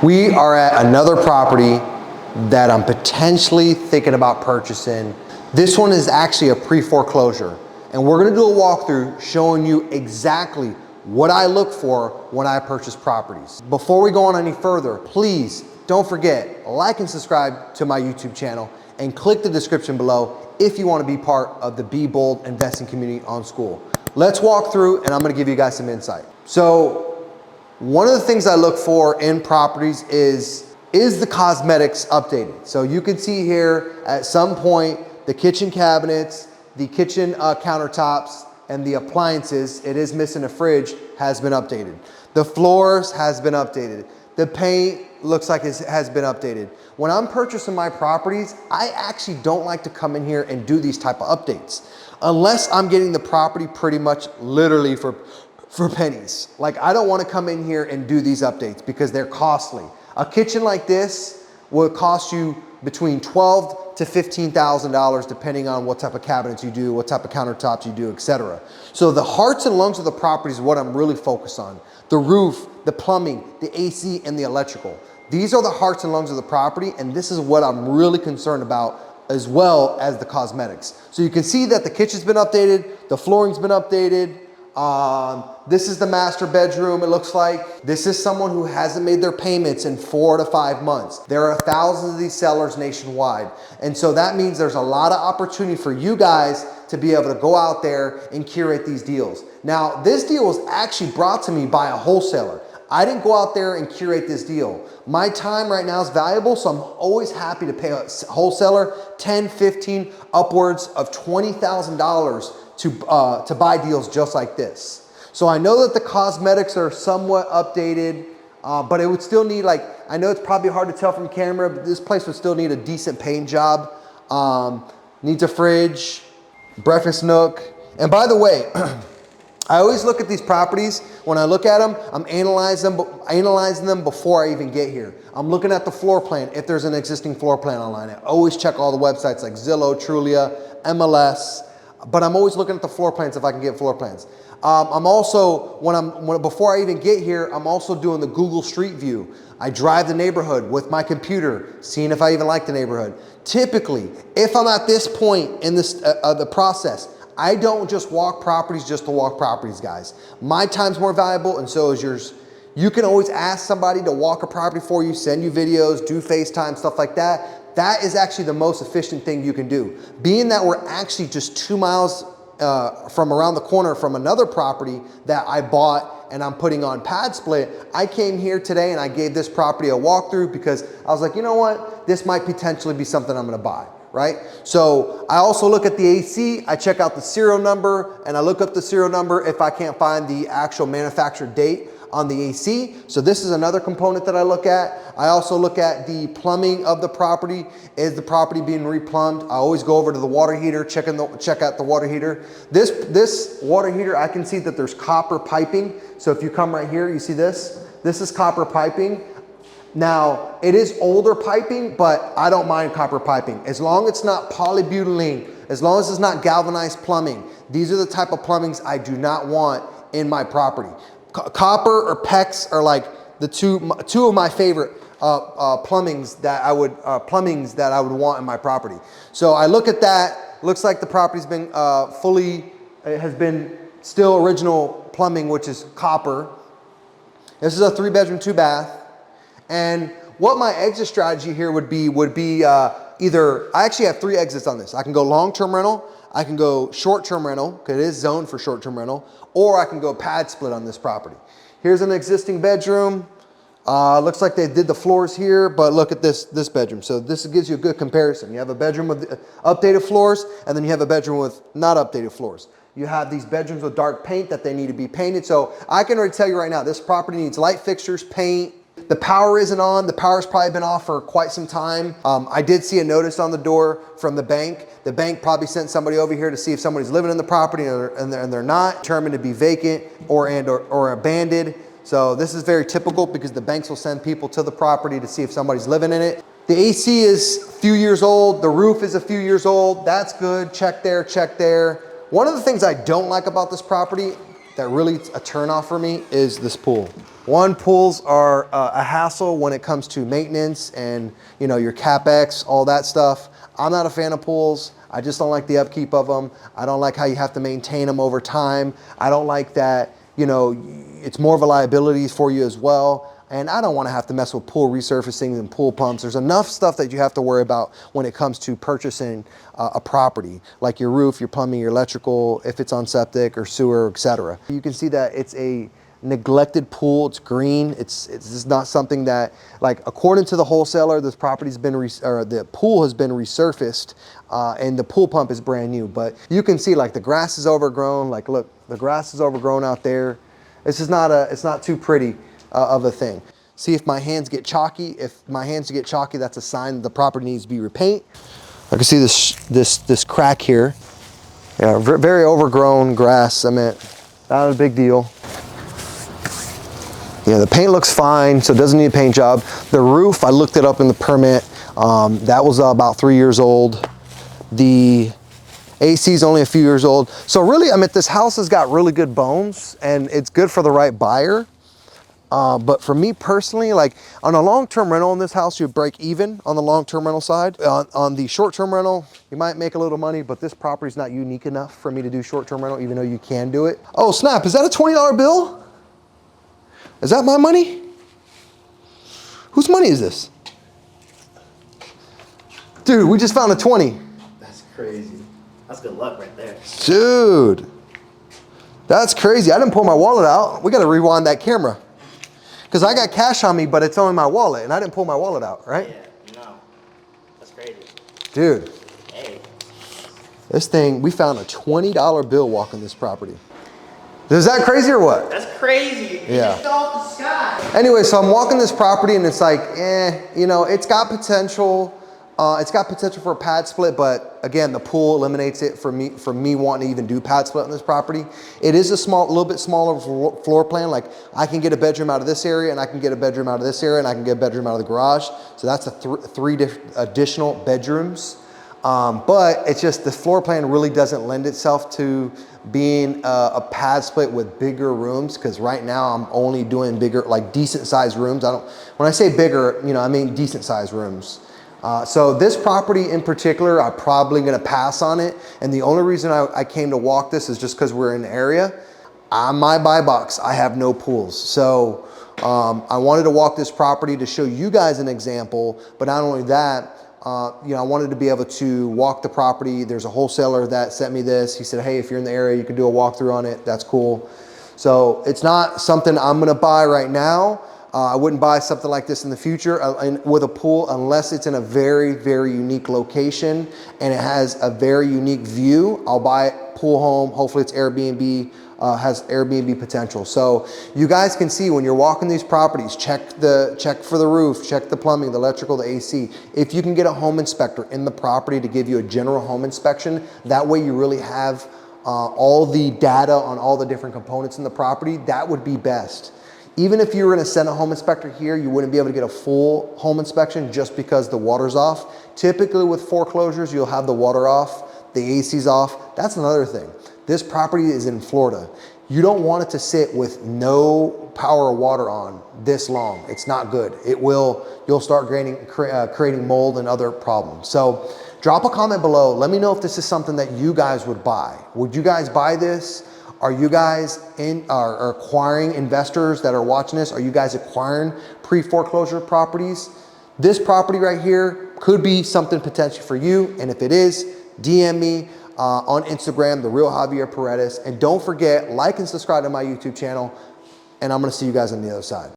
We are at another property that I'm potentially thinking about purchasing. This one is actually a pre-foreclosure, and we're gonna do a walkthrough showing you exactly what I look for when I purchase properties. Before we go on any further, please don't forget, like and subscribe to my YouTube channel and click the description below if you want to be part of the Be Bold investing community on School. Let's walk through and I'm gonna give you guys some insight. So one of the things I look for in properties is the cosmetics updated? So you can see here at some point, the kitchen cabinets, the kitchen countertops, and the appliances, it is missing a fridge, has been updated. The floors has been updated. The paint looks like it has been updated. When I'm purchasing my properties, I actually don't like to come in here and do these type of updates unless I'm getting the property pretty much literally for pennies. Like, I don't want to come in here and do these updates because they're costly. A kitchen like this will cost you between $12,000 to $15,000 depending on what type of cabinets you do, what type of countertops you do, etc. So the hearts and lungs of the property is what I'm really focused on. The roof, the plumbing, the AC, and the electrical. These are the hearts and lungs of the property, and this is what I'm really concerned about, as well as the cosmetics. So you can see that the kitchen's been updated, the flooring's been updated. This is the master bedroom, it looks like. This is someone who hasn't made their payments in 4 to 5 months. There are thousands of these sellers nationwide. And so that means there's a lot of opportunity for you guys to be able to go out there and curate these deals. Now, this deal was actually brought to me by a wholesaler. I didn't go out there and curate this deal. My time right now is valuable, so I'm always happy to pay a wholesaler 10, 15, upwards of $20,000 to buy deals just like this. So I know that the cosmetics are somewhat updated, but it would still need, like, I know it's probably hard to tell from camera, but this place would still need a decent paint job. Needs a fridge, breakfast nook. And by the way, I always look at these properties. When I look at them, I'm analyzing them before I even get here. I'm looking at the floor plan, if there's an existing floor plan online. I always check all the websites like Zillow, Trulia, MLS, but I'm always looking at the floor plans if I can get floor plans. I'm also, before I even get here, I'm also doing the Google Street View. I drive the neighborhood with my computer, seeing if I even like the neighborhood. Typically, if I'm at this point in this the process, I don't just walk properties just to walk properties, guys. My time's more valuable, and so is yours. You can always ask somebody to walk a property for you, send you videos, do FaceTime, stuff like that. That is actually the most efficient thing you can do. Being that we're actually just 2 miles from around the corner from another property that I bought and I'm putting on pad split, I came here today and I gave this property a walkthrough because I was like, you know what? This might potentially be something I'm gonna buy, right? So I also look at the AC, I check out the serial number, and I look up the serial number if I can't find the actual manufacturer date on the AC. So this is another component that I look at. I also look at the plumbing of the property. Is the property being replumbed? I always go over to the water heater, check out the water heater. This water heater, I can see that there's copper piping. So if you come right here, you see this? This is copper piping. Now, it is older piping, but I don't mind copper piping. As long as it's not polybutylene, as long as it's not galvanized plumbing, these are the type of plumbings I do not want in my property. Copper or PEX are like the two of my favorite plumbings that I would want in my property. So I look at that. Looks like the property's been it has been still original plumbing, which is copper. This is a 3-bedroom, 2-bath. And what my exit strategy here would be either, I actually have 3 exits on this. I can go long-term rental, I can go short-term rental, because it is zoned for short-term rental, or I can go pad split on this property. Here's an existing bedroom. Looks like they did the floors here, but look at this bedroom. So this gives you a good comparison. You have a bedroom with updated floors, and then you have a bedroom with not updated floors. You have these bedrooms with dark paint that they need to be painted. So I can already tell you right now, this property needs light fixtures, paint. The power isn't on. The power's probably been off for quite some time. I did see a notice on the door from the bank. The bank probably sent somebody over here to see if somebody's living in the property and they're not, determined to be vacant or abandoned. So this is very typical because the banks will send people to the property to see if somebody's living in it. The AC is a few years old. The roof is a few years old. That's good. Check there, check there. One of the things I don't like about this property that really a turnoff for me is this pool. One, pools are a hassle when it comes to maintenance and your CapEx, all that stuff. I'm not a fan of pools. I just don't like the upkeep of them. I don't like how you have to maintain them over time. I don't like that, it's more of a liability for you as well. And I don't want to have to mess with pool resurfacing and pool pumps. There's enough stuff that you have to worry about when it comes to purchasing a property, like your roof, your plumbing, your electrical, if it's on septic or sewer, etc. You can see that it's a neglected pool. It's green. It's just not something that, like, according to the wholesaler, this property's been the pool has been resurfaced and the pool pump is brand new. But you can see, like, the grass is overgrown. Like, look, the grass is overgrown out there. It's not too pretty of a thing. See if my hands get chalky. If my hands get chalky, that's a sign that the property needs to be repaint. I can see this crack here. Yeah, very overgrown grass. I mean, not a big deal. Yeah, the paint looks fine, so it doesn't need a paint job. The roof, I looked it up in the permit. That was about 3 years old. The AC is only a few years old. So really, I mean, this house has got really good bones and it's good for the right buyer. But for me personally, like on a long-term rental in this house, you break even on the long-term rental side. On the short-term rental, you might make a little money, but this property is not unique enough for me to do short-term rental, even though you can do it. Oh snap, is that a $20 bill? Is that my money? Whose money is this? Dude, we just found a 20. That's crazy. That's good luck right there. Dude, that's crazy. I didn't pull my wallet out. We gotta rewind that camera. Because I got cash on me, but it's only my wallet, and I didn't pull my wallet out, right? Yeah, no. That's crazy. Dude. Hey. This thing, we found a $20 bill walking this property. Is that crazy or what? That's crazy. It just fell off the sky. Anyway, so I'm walking this property, and it's like, it's got potential. It's got potential for a pad split, but again, the pool eliminates it for me wanting to even do pad split on this property. It is a little bit smaller floor plan. Like I can get a bedroom out of this area, and I can get a bedroom out of this area, and I can get a bedroom out of the garage. So that's three additional bedrooms. But it's just the floor plan really doesn't lend itself to being a pad split with bigger rooms, because right now I'm only doing bigger, like decent sized rooms. When I say bigger, I mean decent sized rooms. So this property in particular, I'm probably gonna pass on it. And the only reason I came to walk this is just because we're in the area. On my buy box, I have no pools. So I wanted to walk this property to show you guys an example, but not only that, I wanted to be able to walk the property. There's a wholesaler that sent me this. He said, hey, if you're in the area, you can do a walkthrough on it. That's cool. So it's not something I'm gonna buy right now. I wouldn't buy something like this in the future with a pool unless it's in a very, very unique location and it has a very unique view. I'll buy it, pool home. Hopefully it's Airbnb, has Airbnb potential. So you guys can see when you're walking these properties, check for the roof, check the plumbing, the electrical, the AC. If you can get a home inspector in the property to give you a general home inspection, that way you really have all the data on all the different components in the property, that would be best. Even if you were gonna send a home inspector here, you wouldn't be able to get a full home inspection just because the water's off. Typically with foreclosures, you'll have the water off, the AC's off. That's another thing. This property is in Florida. You don't want it to sit with no power or water on this long. It's not good. You'll start creating mold and other problems. So drop a comment below. Let me know if this is something that you guys would buy. Would you guys buy this? Are you guys are acquiring investors that are watching this? Are you guys acquiring pre-foreclosure properties? This property right here could be something potential for you. And if it is, DM me on Instagram, The Real Javier Paredes. And don't forget, like and subscribe to my YouTube channel. And I'm gonna see you guys on the other side.